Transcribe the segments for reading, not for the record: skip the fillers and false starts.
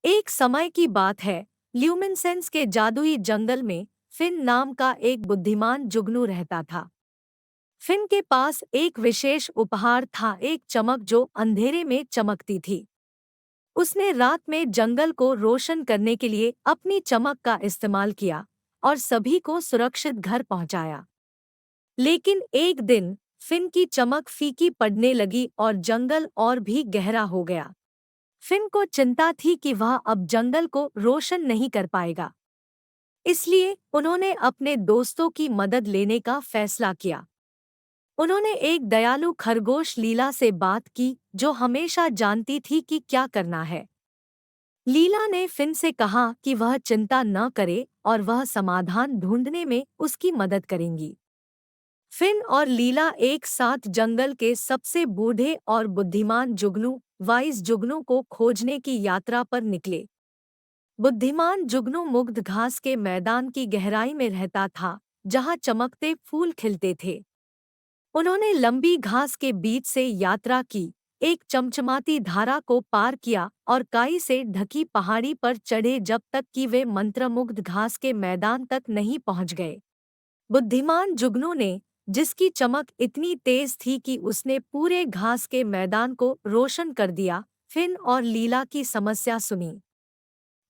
एक समय की बात है, ल्यूमिनसेंस के जादुई जंगल में फिन नाम का एक बुद्धिमान जुगनू रहता था। फिन के पास एक विशेष उपहार था, एक चमक जो अंधेरे में चमकती थी। उसने रात में जंगल को रोशन करने के लिए अपनी चमक का इस्तेमाल किया और सभी को सुरक्षित घर पहुंचाया। लेकिन एक दिन फिन की चमक फीकी पड़ने लगी और जंगल और भी गहरा हो गया। फिन को चिंता थी कि वह अब जंगल को रोशन नहीं कर पाएगा। इसलिए उन्होंने अपने दोस्तों की मदद लेने का फैसला किया। उन्होंने एक दयालु खरगोश लीला से बात की, जो हमेशा जानती थी कि क्या करना है। लीला ने फिन से कहा कि वह चिंता न करे और वह समाधान ढूंढने में उसकी मदद करेंगी। फिन और लीला एक साथ जंगल के सबसे बूढ़े और बुद्धिमान जुगनू वाइस जुगनू को खोजने की यात्रा पर निकले। बुद्धिमान जुगनू मुग्ध घास के मैदान की गहराई में रहता था, जहां चमकते फूल खिलते थे। उन्होंने लंबी घास के बीच से यात्रा की, एक चमचमाती धारा को पार किया और काई से ढकी पहाड़ी पर चढ़े जब तक कि वे मंत्रमुग्ध घास के मैदान तक नहीं पहुंच गए। बुद्धिमान जुगनू ने, जिसकी चमक इतनी तेज थी कि उसने पूरे घास के मैदान को रोशन कर दिया, फिन और लीला की समस्या सुनी।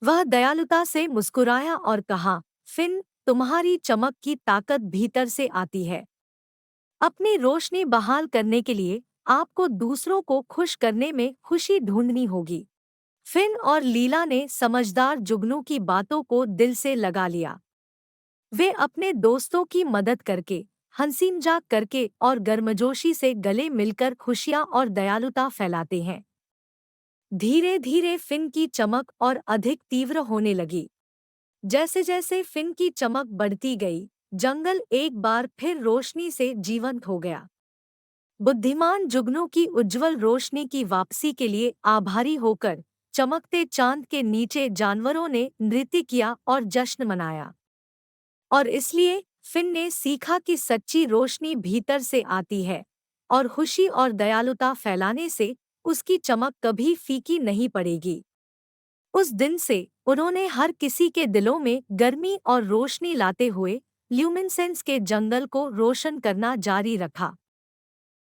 वह दयालुता से मुस्कुराया और कहा, फिन, तुम्हारी चमक की ताकत भीतर से आती है। अपनी रोशनी बहाल करने के लिए आपको दूसरों को खुश करने में खुशी ढूंढनी होगी। फिन और लीला ने समझदार जुगनू की बातों को दिल से लगा लिया। वे अपने दोस्तों की मदद करके, हंसी मजाक करके और गर्मजोशी से गले मिलकर खुशियां और दयालुता फैलाते हैं। धीरे धीरे फिन की चमक और अधिक तीव्र होने लगी। जैसे जैसे फिन की चमक बढ़ती गई, जंगल एक बार फिर रोशनी से जीवंत हो गया। बुद्धिमान जुगनू की उज्जवल रोशनी की वापसी के लिए आभारी होकर चमकते चांद के नीचे जानवरों ने नृत्य किया और जश्न मनाया। और इसलिए फिन ने सीखा कि सच्ची रोशनी भीतर से आती है और खुशी और दयालुता फैलाने से उसकी चमक कभी फीकी नहीं पड़ेगी। उस दिन से उन्होंने हर किसी के दिलों में गर्मी और रोशनी लाते हुए ल्यूमिनसेंस के जंगल को रोशन करना जारी रखा।